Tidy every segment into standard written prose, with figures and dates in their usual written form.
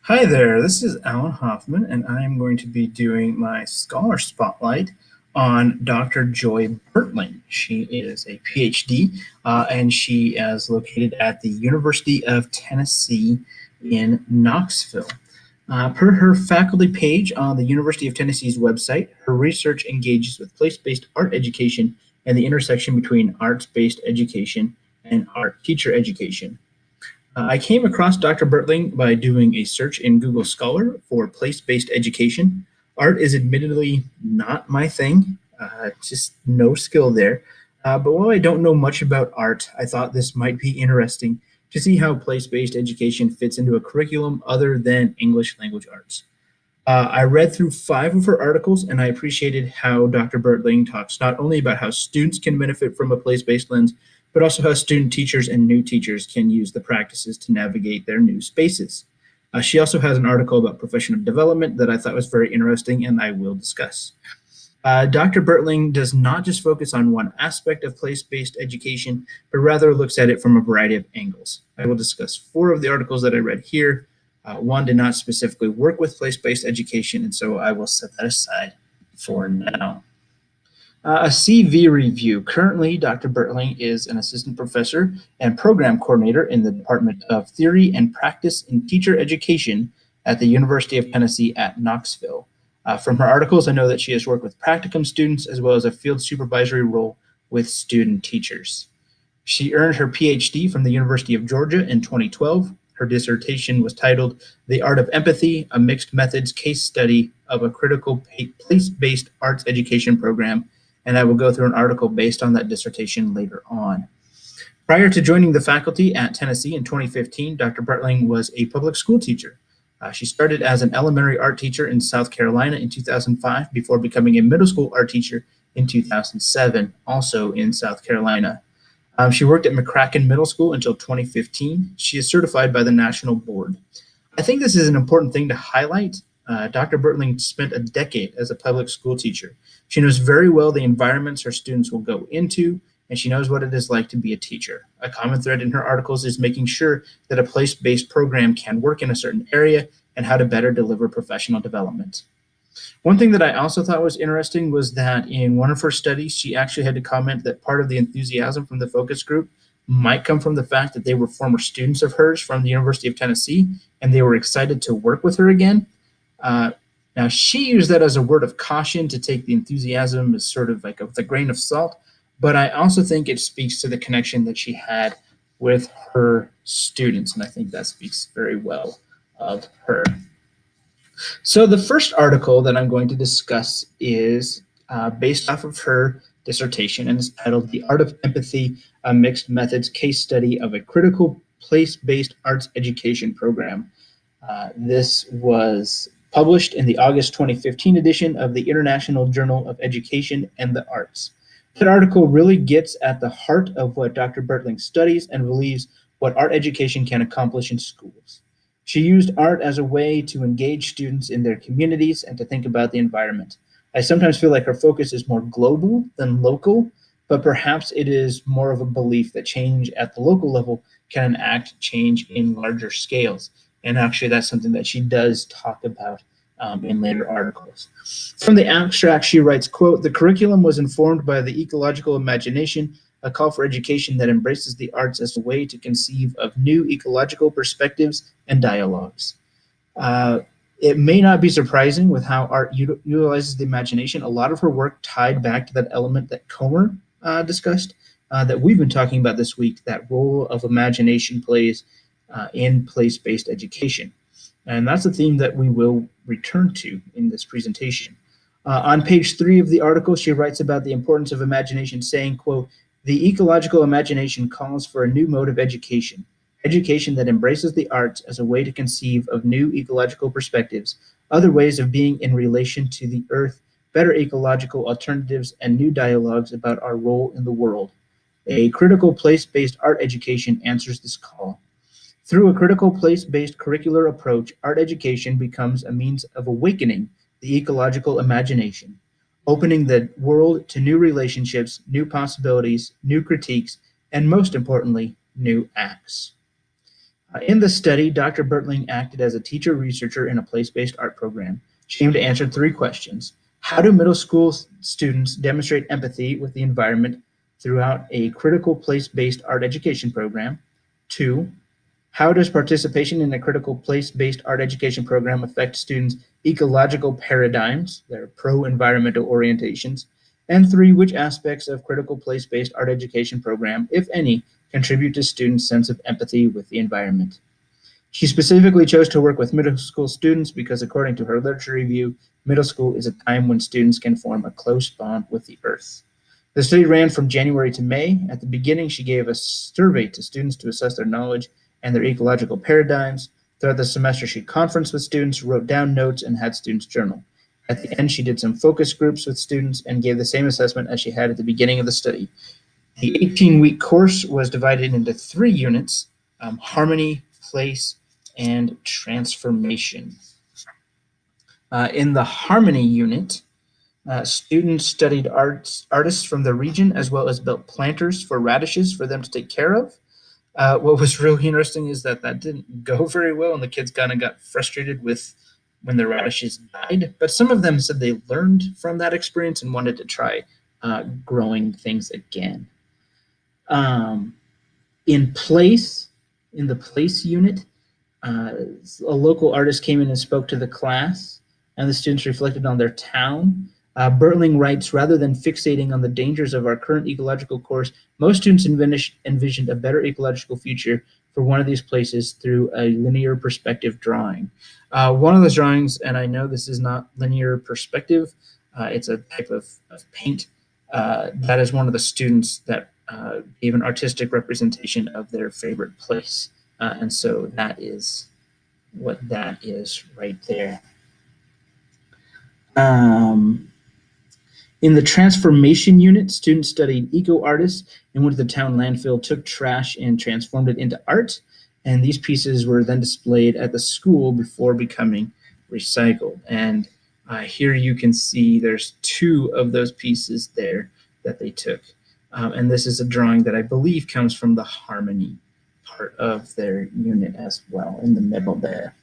Hi there, this is Alan Hoffman, and I am going to be doing my scholar spotlight on Dr. Joy Bertling. She is a PhD, and she is located at the University of Tennessee in Knoxville. Per her faculty page on the University of Tennessee's website, her research engages with place-based art education and the intersection between arts-based education and art teacher education. I came across Dr. Bertling by doing a search in Google Scholar for place-based education. Art is admittedly not my thing, just no skill there. But while I don't know much about art, I thought this might be interesting to see how place-based education fits into a curriculum other than English language arts. I read through 5 of her articles, and I appreciated how Dr. Bertling talks not only about how students can benefit from a place-based lens, but also how student teachers and new teachers can use the practices to navigate their new spaces. She also has an article about professional development that I thought was very interesting, and I will discuss. Dr. Bertling does not just focus on one aspect of place-based education, but rather looks at it from a variety of angles. I will discuss 4 of the articles that I read here. One did not specifically work with place-based education, and so I will set that aside for now. A CV review. Currently, Dr. Bertling is an assistant professor and program coordinator in the Department of Theory and Practice in Teacher Education at the University of Tennessee at Knoxville. From her articles, I know that she has worked with practicum students as well as a field supervisory role with student teachers. She earned her PhD from the University of Georgia in 2012. Her dissertation was titled The Art of Empathy, a Mixed Methods Case Study of a Critical Place-Based Arts Education Program, and I will go through an article based on that dissertation later on. Prior to joining the faculty at Tennessee in 2015, Dr. Bertling was a public school teacher. She started as an elementary art teacher in South Carolina in 2005 before becoming a middle school art teacher in 2007, also in South Carolina. She worked at McCracken Middle School until 2015. She is certified by the National Board. I think this is an important thing to highlight. Dr. Bertling spent a decade as a public school teacher. She knows very well the environments her students will go into, and she knows what it is like to be a teacher. A common thread in her articles is making sure that a place-based program can work in a certain area and how to better deliver professional development. One thing that I also thought was interesting was that in one of her studies, she actually had to comment that part of the enthusiasm from the focus group might come from the fact that they were former students of hers from the University of Tennessee, and they were excited to work with her again. Now, she used that as a word of caution to take the enthusiasm as sort of like with a grain of salt, but I also think it speaks to the connection that she had with her students, and I think that speaks very well of her. So the first article that I'm going to discuss is based off of her dissertation and is titled The Art of Empathy, a Mixed Methods Case Study of a Critical Place-Based Arts Education Program. This was published in the August 2015 edition of the International Journal of Education and the Arts. That article really gets at the heart of what Dr. Bertling studies and believes what art education can accomplish in schools. She used art as a way to engage students in their communities and to think about the environment. I sometimes feel like her focus is more global than local, but perhaps it is more of a belief that change at the local level can enact change in larger scales. And actually, that's something that she does talk about in later articles. From the abstract, she writes, quote, "The curriculum was informed by the ecological imagination, a call for education that embraces the arts as a way to conceive of new ecological perspectives and dialogues." It may not be surprising with how art utilizes the imagination. A lot of her work tied back to that element that Comer discussed, that we've been talking about this week, that role of imagination plays in place-based education. And that's a theme that we will return to in this presentation. On page 3 of the article, she writes about the importance of imagination, saying, quote, "The ecological imagination calls for a new mode of education, education that embraces the arts as a way to conceive of new ecological perspectives, other ways of being in relation to the earth, better ecological alternatives, and new dialogues about our role in the world. A critical place-based art education answers this call. Through a critical place-based curricular approach, art education becomes a means of awakening the ecological imagination, opening the world to new relationships, new possibilities, new critiques, and most importantly, new acts." In the study, Dr. Bertling acted as a teacher-researcher in a place-based art program. She aimed to answer 3 questions. How do middle school students demonstrate empathy with the environment throughout a critical place-based art education program? 2, how does participation in a critical place-based art education program affect students' ecological paradigms, their pro-environmental orientations? And 3, which aspects of critical place-based art education program, if any, contribute to students' sense of empathy with the environment? She specifically chose to work with middle school students because, according to her literature review, middle school is a time when students can form a close bond with the earth. The study ran from January to May. At the beginning, she gave a survey to students to assess their knowledge and their ecological paradigms. Throughout the semester, she conferenced with students, wrote down notes, and had students journal. At the end, she did some focus groups with students and gave the same assessment as she had at the beginning of the study. The 18-week course was divided into 3 units, harmony, place, and transformation. In the harmony unit, students studied artists from the region as well as built planters for radishes for them to take care of. What was really interesting is that didn't go very well, and the kids kind of got frustrated with when the radishes died. But some of them said they learned from that experience and wanted to try growing things again. In the place unit, a local artist came in and spoke to the class, and the students reflected on their town. Bertling writes, rather than fixating on the dangers of our current ecological course, most students envisioned a better ecological future for one of these places through a linear perspective drawing. One of those drawings, and I know this is not linear perspective, it's a type of paint, that is one of the students that gave an artistic representation of their favorite place. And so that is what that is right there. In the transformation unit, students studied eco-artists in which the town landfill took trash and transformed it into art. And these pieces were then displayed at the school before becoming recycled. And here you can see there's 2 of those pieces there that they took. And this is a drawing that I believe comes from the harmony part of their unit as well, in the middle there.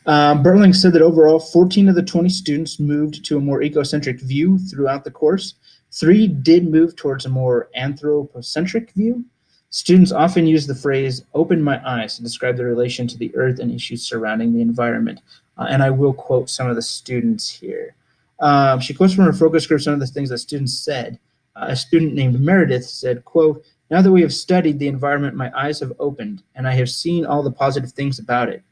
Bertling said that overall 14 of the 20 students moved to a more ecocentric view throughout the course. 3 did move towards a more anthropocentric view. Students often use the phrase "open my eyes" to describe their relation to the earth and issues surrounding the environment. And I will quote some of the students here. She quotes from her focus group some of the things that students said. A student named Meredith said, quote, "Now that we have studied the environment, my eyes have opened, and I have seen all the positive things about it."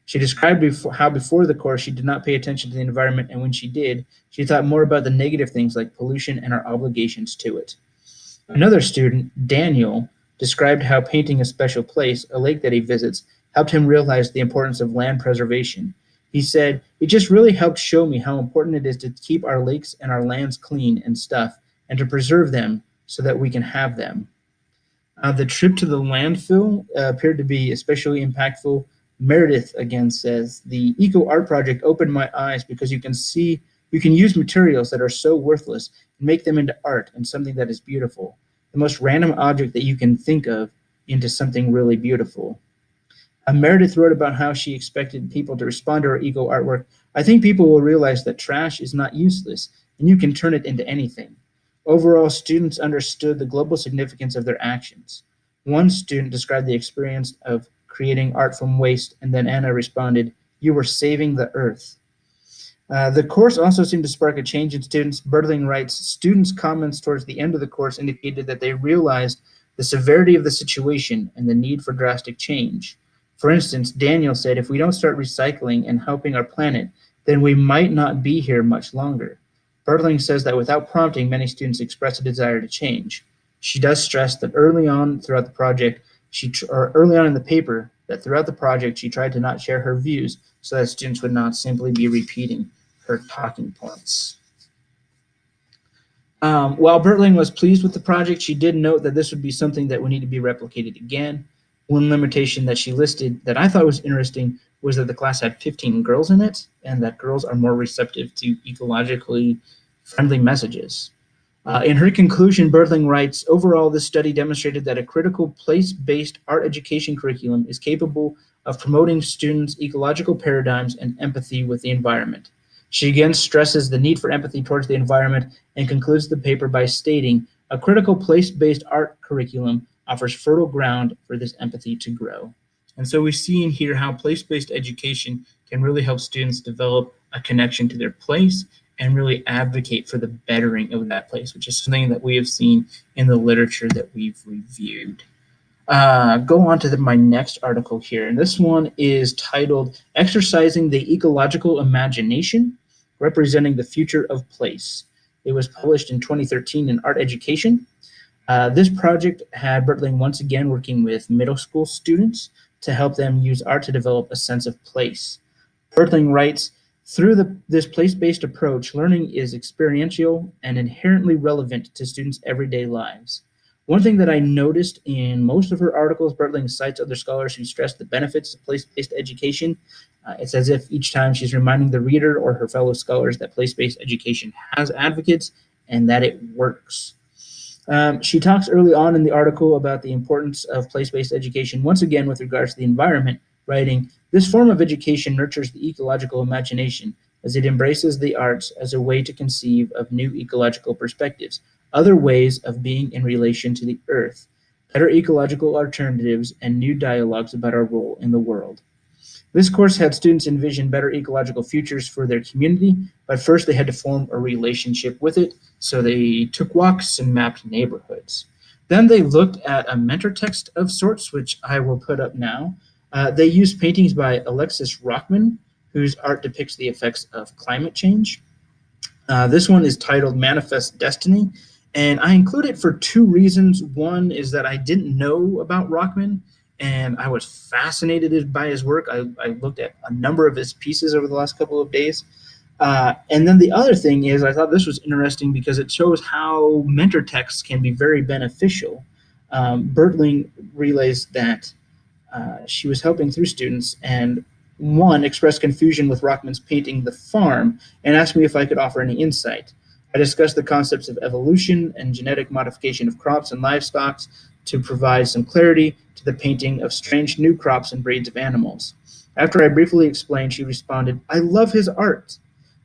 She described how before the course she did not pay attention to the environment, and when she did, she thought more about the negative things like pollution and our obligations to it. Another student, Daniel, described how painting a special place, a lake that he visits, helped him realize the importance of land preservation. He said, "It just really helped show me how important it is to keep our lakes and our lands clean and stuff, and to preserve them so that we can have them." The trip to the landfill appeared to be especially impactful. Meredith again says, "The eco art project opened my eyes because you can use materials that are so worthless and make them into art and something that is beautiful. The most random object that you can think of into something really beautiful." Meredith wrote about how she expected people to respond to her eco artwork. "I think people will realize that trash is not useless and you can turn it into anything." Overall, students understood the global significance of their actions. One student described the experience of creating art from waste, and then Anna responded, "You were saving the earth." The course also seemed to spark a change in students. Bertling writes, "Students' comments towards the end of the course indicated that they realized the severity of the situation and the need for drastic change. For instance, Daniel said, if we don't start recycling and helping our planet, then we might not be here much longer." Bertling says that without prompting, many students express a desire to change. She does stress that early on throughout the project, early on in the paper, that throughout the project, she tried to not share her views so that students would not simply be repeating her talking points. While Bertling was pleased with the project, she did note that this would be something that would need to be replicated again. One limitation that she listed that I thought was interesting was that the class had 15 girls in it, and that girls are more receptive to ecologically friendly messages. In her conclusion, Bertling writes, "Overall, this study demonstrated that a critical place-based art education curriculum is capable of promoting students' ecological paradigms and empathy with the environment. She again stresses the need for empathy towards the environment and concludes the paper by stating, a critical place-based art curriculum offers fertile ground for this empathy to grow. And so we see in here how place-based education can really help students develop a connection to their place and really advocate for the bettering of that place, which is something that we have seen in the literature that we've reviewed. Go on to my next article here, and this one is titled Exercising the Ecological Imagination, Representing the Future of Place. It was published in 2013 in Art Education. This project had Bertling once again working with middle school students to help them use art to develop a sense of place. Bertling writes, through this place-based approach, learning is experiential and inherently relevant to students' everyday lives. One thing that I noticed in most of her articles, Bertling cites other scholars who stress the benefits of place-based education. It's as if each time she's reminding the reader or her fellow scholars that place-based education has advocates and that it works. She talks early on in the article about the importance of place-based education, once again with regards to the environment, writing, this form of education nurtures the ecological imagination as it embraces the arts as a way to conceive of new ecological perspectives, other ways of being in relation to the earth, better ecological alternatives, and new dialogues about our role in the world. This course had students envision better ecological futures for their community, but first they had to form a relationship with it, so they took walks and mapped neighborhoods. Then they looked at a mentor text of sorts, which I will put up now. They used paintings by Alexis Rockman, whose art depicts the effects of climate change. This one is titled Manifest Destiny, and I include it for two reasons. One is that I didn't know about Rockman, and I was fascinated by his work. I looked at a number of his pieces over the last couple of days. And then the other thing is I thought this was interesting because it shows how mentor texts can be very beneficial. Bertling relays that she was helping through students, and one expressed confusion with Rockman's painting The Farm and asked me if I could offer any insight. I discussed the concepts of evolution and genetic modification of crops and livestock to provide some clarity to the painting of strange new crops and breeds of animals. After I briefly explained, she responded, I love his art.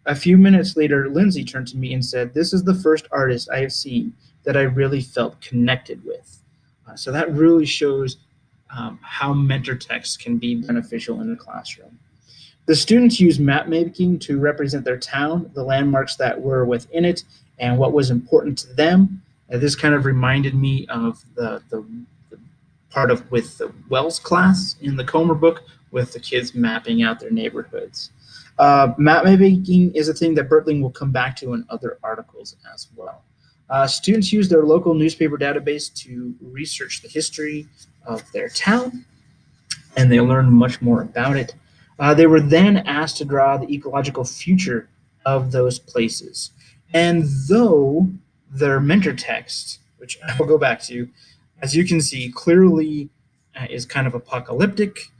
A few minutes later, Lindsay turned to me and said, this is the first artist I have seen that I really felt connected with. So that really shows how mentor texts can be beneficial in the classroom. The students used map making to represent their town, the landmarks that were within it, and what was important to them. This kind of reminded me of the part of with the Wells class in the Comer book with the kids mapping out their neighborhoods. Map making is a thing that Bertling will come back to in other articles as well. Students use their local newspaper database to research the history of their town, and they learn much more about it. They were then asked to draw the ecological future of those places. And though their mentor text, which I will go back to, as you can see, clearly is kind of apocalyptic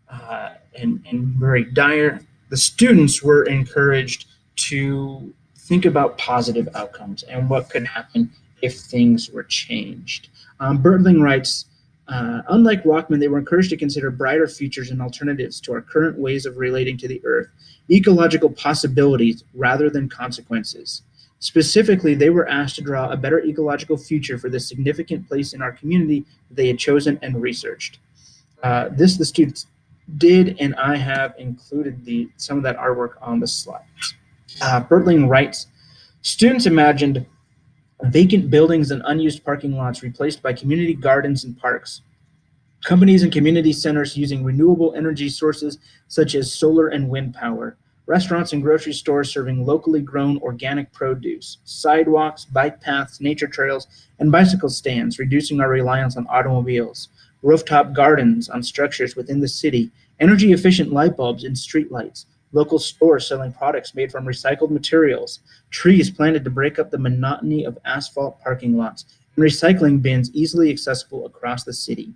and very dire, the students were encouraged to think about positive outcomes and what could happen if things were changed. Bertling writes, unlike Rockman, they were encouraged to consider brighter futures and alternatives to our current ways of relating to the earth, ecological possibilities rather than consequences. Specifically, they were asked to draw a better ecological future for the significant place in our community that they had chosen and researched. This the students did, and I have included some of that artwork on the slides. Bertling writes, students imagined vacant buildings and unused parking lots replaced by community gardens and parks. Companies and community centers using renewable energy sources such as solar and wind power. Restaurants and grocery stores serving locally grown organic produce. Sidewalks, bike paths, nature trails, and bicycle stands, reducing our reliance on automobiles. Rooftop gardens on structures within the city. Energy efficient light bulbs and street lights. Local stores selling products made from recycled materials. Trees planted to break up the monotony of asphalt parking lots. And recycling bins easily accessible across the city.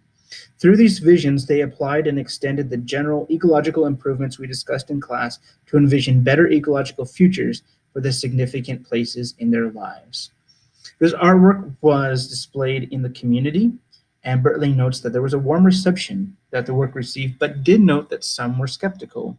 Through these visions, they applied and extended the general ecological improvements we discussed in class to envision better ecological futures for the significant places in their lives. This artwork was displayed in the community, And Bertling notes that there was a warm reception that the work received, but did note that some were skeptical.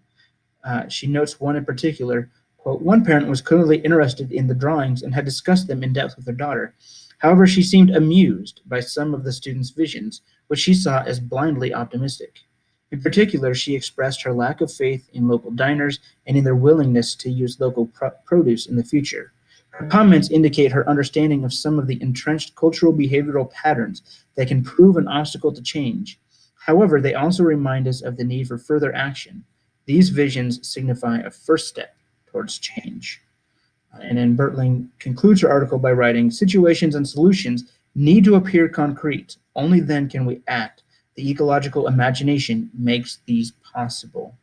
She notes one in particular, quote, "One parent was clearly interested in the drawings and had discussed them in depth with her daughter. However, she seemed amused by some of the students' visions, which she saw as blindly optimistic. In particular, she expressed her lack of faith in local diners and in their willingness to use local produce in the future. Her comments indicate her understanding of some of the entrenched cultural behavioral patterns that can prove an obstacle to change. However, they also remind us of the need for further action. These visions signify a first step towards change." And then Bertling concludes her article by writing, "Situations and solutions need to appear concrete. Only then can we act. The ecological imagination makes these possible."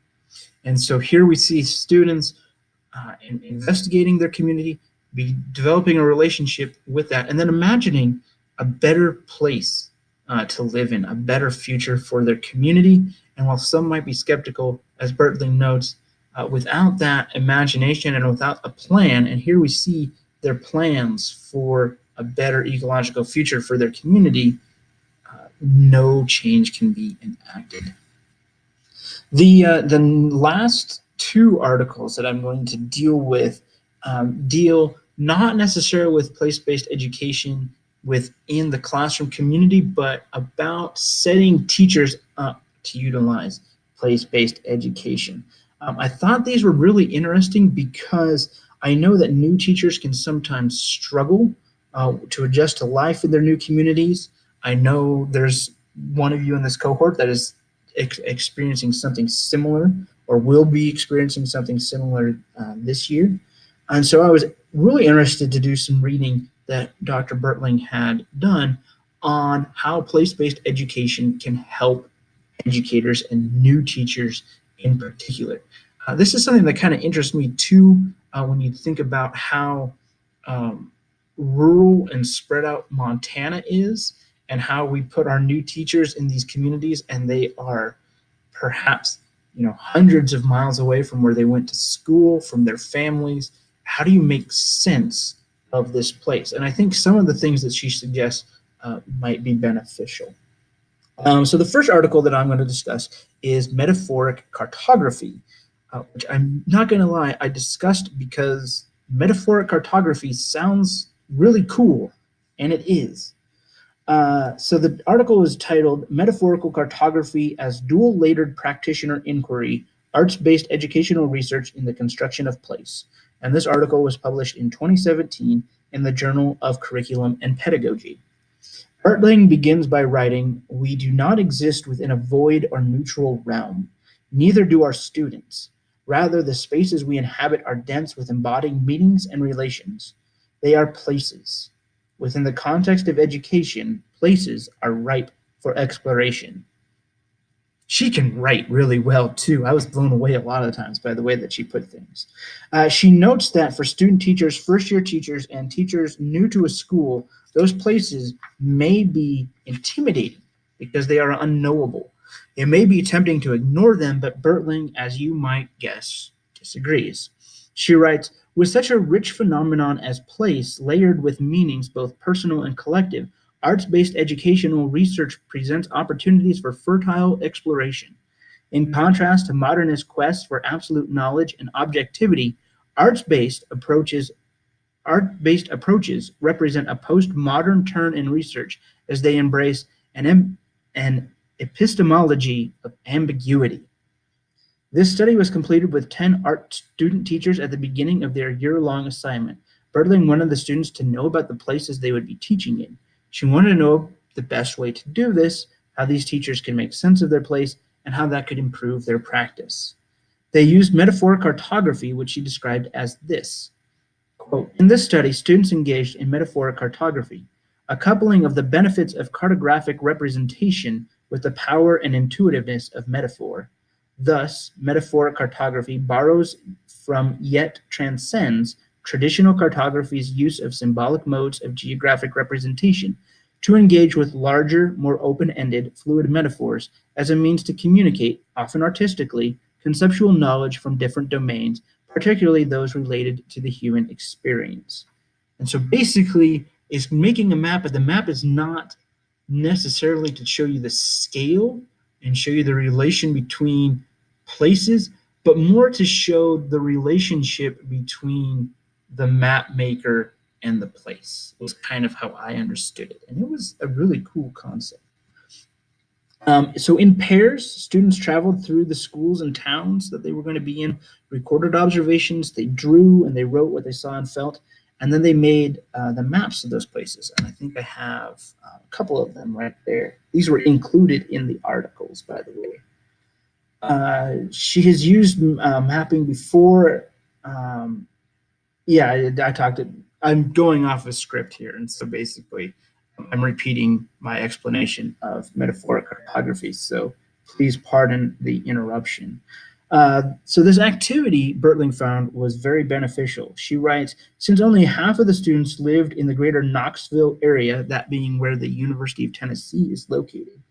And so here we see students investigating their community, developing a relationship with that, and then imagining a better place to live in, a better future for their community. And while some might be skeptical, as Bertling notes, without that imagination and without a plan, and here we see their plans for a better ecological future for their community, no change can be enacted. The last two articles that I'm going to deal with deal not necessarily with place-based education within the classroom community, but about setting teachers up to utilize place-based education. I thought these were really interesting because I know that new teachers can sometimes struggle to adjust to life in their new communities. I know there's one of you in this cohort that is experiencing something similar or will be experiencing something similar this year. And so I was really interested to do some reading that Dr. Bertling had done on how place-based education can help educators and new teachers in particular. This is something that kind of interests me too when you think about how rural and spread out Montana is, and how we put our new teachers in these communities, and they are perhaps hundreds of miles away from where they went to school, from their families. How do you make sense of this place? And I think some of the things that she suggests might be beneficial. So the first article that I'm going to discuss is Metaphoric Cartography, which I'm not going to lie, I discussed because metaphoric cartography sounds really cool, and it is. So the article is titled Metaphorical Cartography as Dual-Layered Practitioner Inquiry, Arts-Based Educational Research in the Construction of Place. And this article was published in 2017 in the Journal of Curriculum and Pedagogy. Bertling begins by writing, "We do not exist within a void or neutral realm. Neither do our students. Rather, the spaces we inhabit are dense with embodied meanings and relations. They are places. Within the context of education, places are ripe for exploration." She can write really well too. I was blown away a lot of the times by the way that she put things. She notes that for student teachers, first-year teachers, and teachers new to a school, those places may be intimidating because they are unknowable. It may be tempting to ignore them, but Bertling, as you might guess, disagrees. She writes, "With such a rich phenomenon as place, layered with meanings both personal and collective, arts-based educational research presents opportunities for fertile exploration. In contrast to modernist quests for absolute knowledge and objectivity, arts-based approaches represent a postmodern turn in research as they embrace an epistemology of ambiguity." This study was completed with 10 art student teachers at the beginning of their year-long assignment. Bertling wanted the students to know about the places they would be teaching in. She wanted to know the best way to do this, how these teachers can make sense of their place, and how that could improve their practice. They used metaphoric cartography, which she described as this. Quote, "In this study, students engaged in metaphoric cartography, a coupling of the benefits of cartographic representation with the power and intuitiveness of metaphor. Thus, metaphoric cartography borrows from yet transcends traditional cartography's use of symbolic modes of geographic representation to engage with larger, more open-ended, fluid metaphors as a means to communicate, often artistically, conceptual knowledge from different domains, particularly those related to the human experience." And so basically, it's making a map, but the map is not necessarily to show you the scale and show you the relation between places, but more to show the relationship between the map maker and the place. It was kind of how I understood it, and it was a really cool concept. So in pairs, students traveled through the schools and towns that they were going to be in, recorded observations, they drew and they wrote what they saw and felt, and then they made the maps of those places. And I think I have a couple of them right there. These were included in the articles, by the way. She has used mapping before. Yeah, I talked it. I'm going off a script here, and so basically, I'm repeating my explanation of metaphoric cartography. So please pardon the interruption. So this activity, Bertling found, was very beneficial. She writes, since only half of the students lived in the greater Knoxville area, that being where the University of Tennessee is located,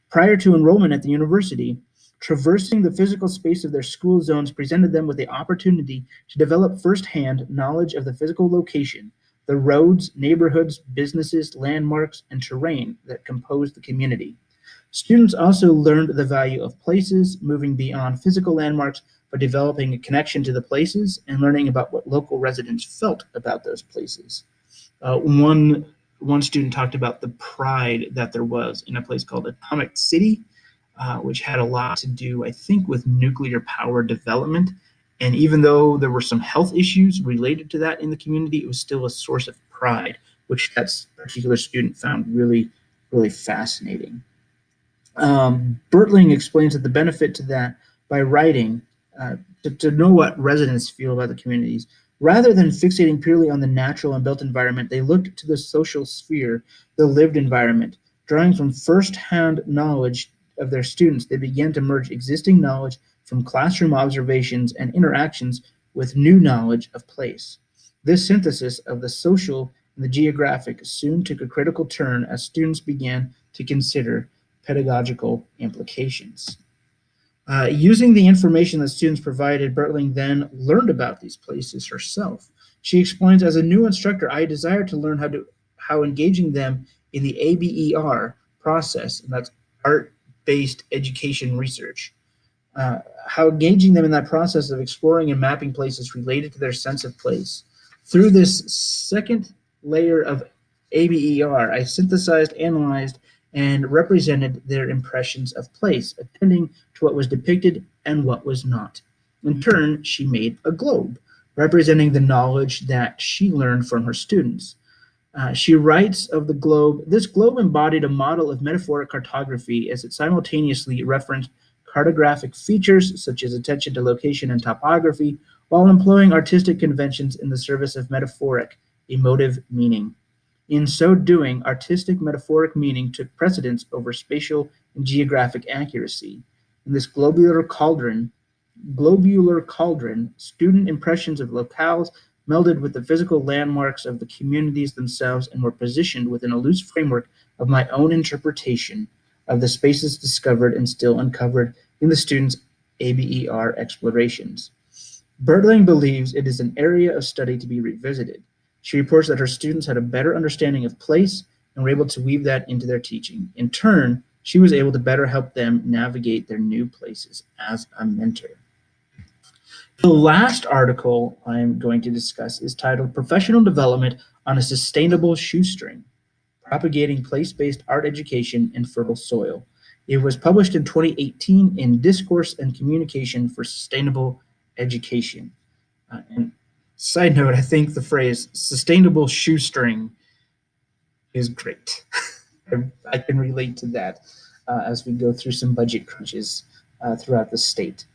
prior to enrollment at the university, traversing the physical space of their school zones presented them with the opportunity to develop firsthand knowledge of the physical location, the roads, neighborhoods, businesses, landmarks, and terrain that compose the community. Students also learned the value of places, moving beyond physical landmarks, but developing a connection to the places and learning about what local residents felt about those places. One student talked about the pride that there was in a place called Atomic City, which had a lot to do, I think, with nuclear power development. And even though there were some health issues related to that in the community, it was still a source of pride, which that particular student found really, really fascinating. Bertling explains that the benefit to that by writing to know what residents feel about the communities. Rather than fixating purely on the natural and built environment, they looked to the social sphere, the lived environment. Drawing from first-hand knowledge of their students, they began to merge existing knowledge from classroom observations and interactions with new knowledge of place. This synthesis of the social and the geographic soon took a critical turn as students began to consider pedagogical implications. Using the information that students provided, Bertling then learned about these places herself. She explains, as a new instructor, I desire to learn how engaging them in the ABER process, and that's art-based education research, how engaging them in that process of exploring and mapping places related to their sense of place. Through this second layer of ABER, I synthesized, analyzed, and represented their impressions of place, attending to what was depicted and what was not. In turn, she made a globe, representing the knowledge that she learned from her students. She writes of the globe, this globe embodied a model of metaphoric cartography as it simultaneously referenced cartographic features such as attention to location and topography, while employing artistic conventions in the service of metaphoric, emotive meaning. In so doing, artistic metaphoric meaning took precedence over spatial and geographic accuracy. In this globular cauldron, student impressions of locales melded with the physical landmarks of the communities themselves and were positioned within a loose framework of my own interpretation of the spaces discovered and still uncovered in the students' ABER explorations. Bertling believes it is an area of study to be revisited. She reports that her students had a better understanding of place and were able to weave that into their teaching. In turn, she was able to better help them navigate their new places as a mentor. The last article I'm going to discuss is titled Professional Development on a Sustainable Shoestring, Propagating Place-Based Art Education in Fertile Soil. It was published in 2018 in Discourse and Communication for Sustainable Education. And side note, I think the phrase sustainable shoestring is great. I can relate to that as we go through some budget crunches throughout the state.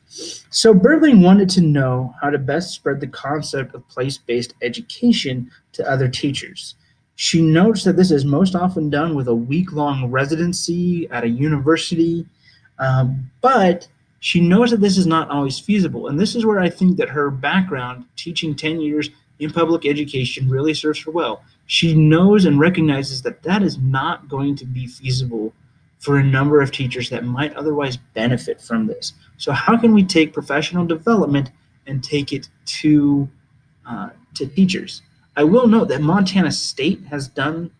So Bertling wanted to know how to best spread the concept of place-based education to other teachers. She notes that this is most often done with a week-long residency at a university, but she knows that this is not always feasible. And this is where I think that her background, teaching 10 years in public education, really serves her well. She knows and recognizes that that is not going to be feasible for a number of teachers that might otherwise benefit from this. So how can we take professional development and take it to teachers? I will note that Montana State has done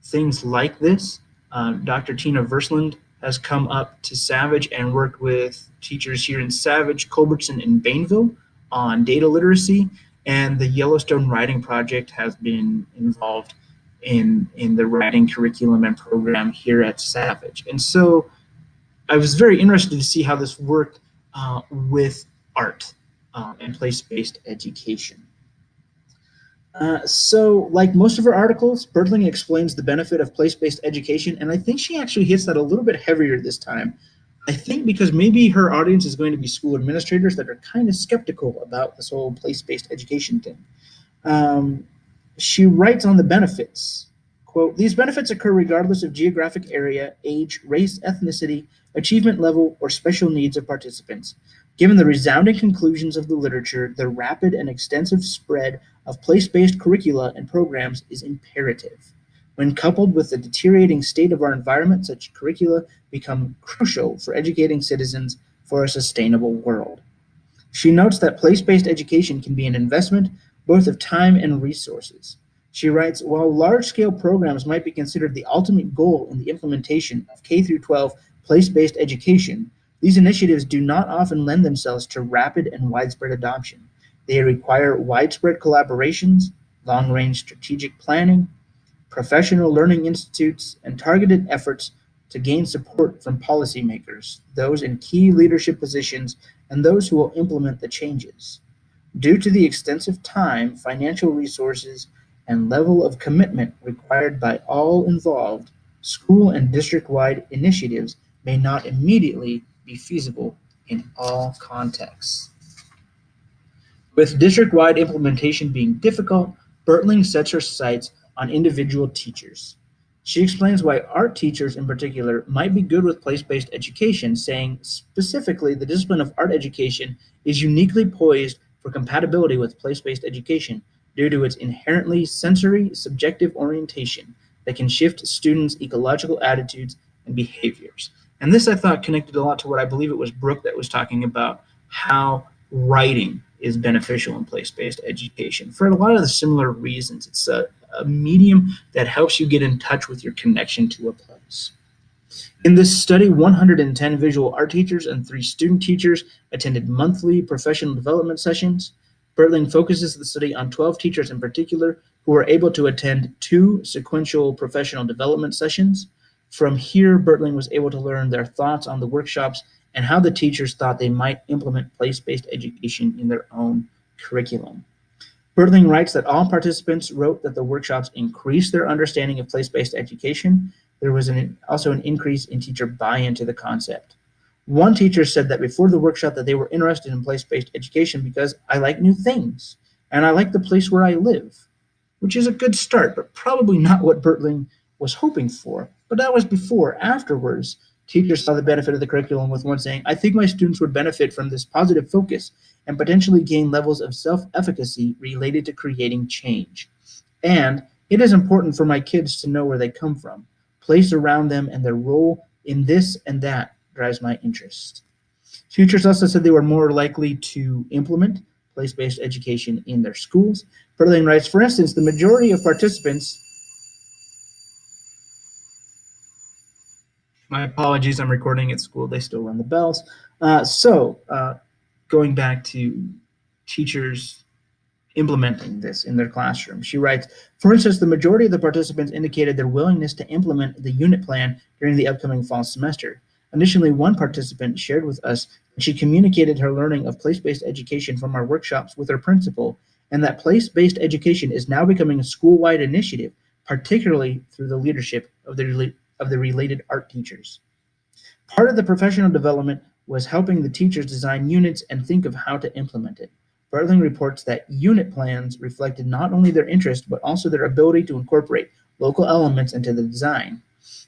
things like this, Dr. Tina Versland has come up to Savage and worked with teachers here in Savage, Culbertson, and Bainville on data literacy. And the Yellowstone Writing Project has been involved in the writing curriculum and program here at Savage. And so I was very interested to see how this worked with art and place-based education. So, like most of her articles, Bertling explains the benefit of place-based education, and I think she actually hits that a little bit heavier this time. I think because maybe her audience is going to be school administrators that are kind of skeptical about this whole place-based education thing. Um, she writes on the benefits. Quote, these benefits occur regardless of geographic area, age, race, ethnicity, achievement level, or special needs of participants. Given the resounding conclusions of the literature, the rapid and extensive spread of place-based curricula and programs is imperative. When coupled with the deteriorating state of our environment, such curricula become crucial for educating citizens for a sustainable world. She notes that place-based education can be an investment both of time and resources. She writes, while large-scale programs might be considered the ultimate goal in the implementation of K through 12 place-based education, these initiatives do not often lend themselves to rapid and widespread adoption. They require widespread collaborations, long-range strategic planning, professional learning institutes, and targeted efforts to gain support from policymakers, those in key leadership positions, and those who will implement the changes. Due to the extensive time, financial resources, and level of commitment required by all involved, school and district-wide initiatives may not immediately be feasible in all contexts. With district-wide implementation being difficult, Bertling sets her sights on individual teachers. She explains why art teachers in particular might be good with place-based education, saying specifically the discipline of art education is uniquely poised for compatibility with place-based education due to its inherently sensory, subjective orientation that can shift students' ecological attitudes and behaviors. And this I thought connected a lot to what I believe it was Brooke that was talking about, how writing is beneficial in place-based education for a lot of the similar reasons. It's a medium that helps you get in touch with your connection to a place. In this study, 110 visual art teachers and 3 student teachers attended monthly professional development sessions. Bertling focuses the study on 12 teachers in particular who were able to attend 2 sequential professional development sessions. From here, Bertling was able to learn their thoughts on the workshops and how the teachers thought they might implement place-based education in their own curriculum. Bertling writes that all participants wrote that the workshops increased their understanding of place-based education. There was also an increase in teacher buy-in to the concept. One teacher said that before the workshop that they were interested in place-based education because I like new things and I like the place where I live, which is a good start, but probably not what Bertling was hoping for. But that was before. Afterwards, teachers saw the benefit of the curriculum, with one saying, I think my students would benefit from this positive focus and potentially gain levels of self-efficacy related to creating change. And it is important for my kids to know where they come from, place around them, and their role in this and that drives my interest. Teachers also said they were more likely to implement place-based education in their schools. Bertling writes, for instance, the majority of participants, my apologies, I'm recording at school, they still run the bells. Going back to teachers implementing this in their classroom. She writes, for instance, the majority of the participants indicated their willingness to implement the unit plan during the upcoming fall semester. Additionally, one participant shared with us that she communicated her learning of place-based education from our workshops with her principal, and that place-based education is now becoming a school-wide initiative, particularly through the leadership of the related art teachers. Part of the professional development was helping the teachers design units and think of how to implement it. Bertling reports that unit plans reflected not only their interest, but also their ability to incorporate local elements into the design.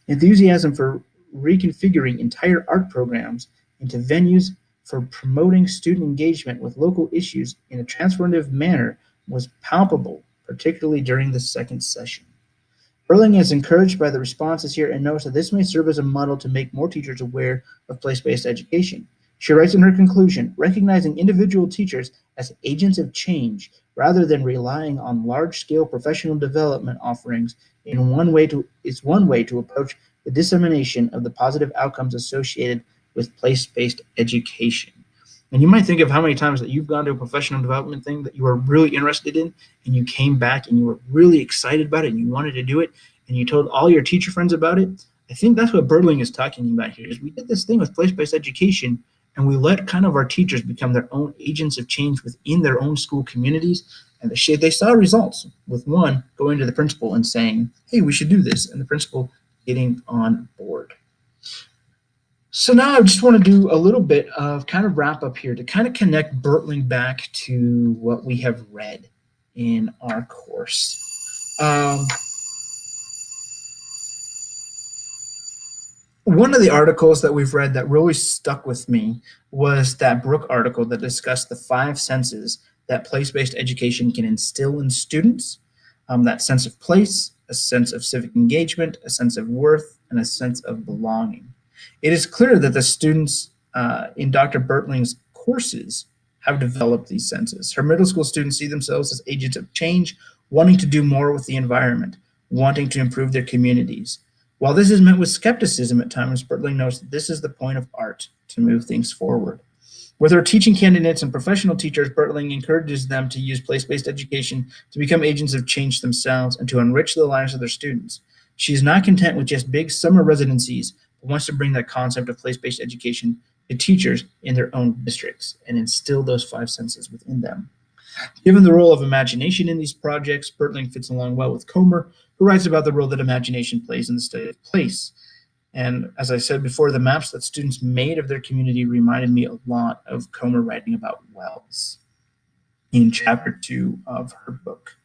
Enthusiasm for reconfiguring entire art programs into venues for promoting student engagement with local issues in a transformative manner was palpable, particularly during the second session. Bertling is encouraged by the responses here and notes that this may serve as a model to make more teachers aware of place-based education. She writes in her conclusion, recognizing individual teachers as agents of change rather than relying on large-scale professional development offerings is one way to approach the dissemination of the positive outcomes associated with place-based education. And you might think of how many times that you've gone to a professional development thing that you were really interested in, and you came back and you were really excited about it and you wanted to do it, and you told all your teacher friends about it. I think that's what Bertling is talking about here, is we did this thing with place-based education, and we let kind of our teachers become their own agents of change within their own school communities. And they saw results with one going to the principal and saying, hey, we should do this, and the principal getting on board. So now I just want to do a little bit of kind of wrap up here to kind of connect Bertling back to what we have read in our course. One of the articles that we've read that really stuck with me was that Brooke article that discussed the 5 senses that place-based education can instill in students. That sense of place, a sense of civic engagement, a sense of worth, and a sense of belonging. It is clear that the students in Dr. Bertling's courses have developed these senses. Her middle school students see themselves as agents of change, wanting to do more with the environment, wanting to improve their communities. While this is met with skepticism at times, Bertling notes that this is the point of art, to move things forward. With her teaching candidates and professional teachers, Bertling encourages them to use place-based education to become agents of change themselves and to enrich the lives of their students. She is not content with just big summer residencies, but wants to bring that concept of place-based education to teachers in their own districts and instill those 5 senses within them. Given the role of imagination in these projects, Bertling fits along well with Comer, who writes about the role that imagination plays in the study of place. And as I said before, the maps that students made of their community reminded me a lot of Comer writing about wells in chapter 2 of her book.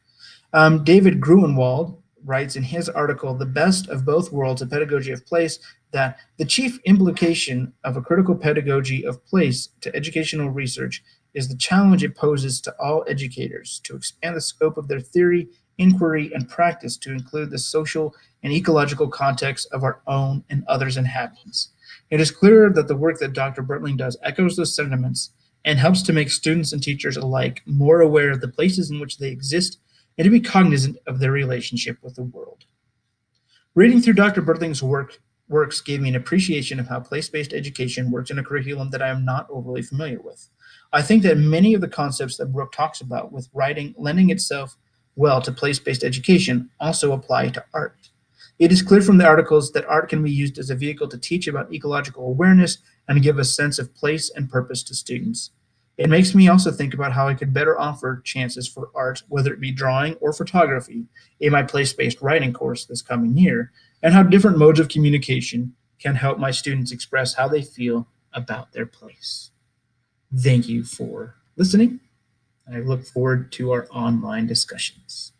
David Gruenwald writes in his article, The Best of Both Worlds, A Pedagogy of Place, that the chief implication of a critical pedagogy of place to educational research is the challenge it poses to all educators to expand the scope of their theory, inquiry, and practice to include the social and ecological context of our own and others' inhabitants. It is clear that the work that Dr. Bertling does echoes those sentiments and helps to make students and teachers alike more aware of the places in which they exist and to be cognizant of their relationship with the world. Reading through Dr. Bertling's works gave me an appreciation of how place-based education works in a curriculum that I am not overly familiar with. I think that many of the concepts that Brooke talks about with writing lending itself well to place-based education also apply to art. It is clear from the articles that art can be used as a vehicle to teach about ecological awareness and give a sense of place and purpose to students. It makes me also think about how I could better offer chances for art, whether it be drawing or photography, in my place-based writing course this coming year, and how different modes of communication can help my students express how they feel about their place. Thank you for listening. I look forward to our online discussions.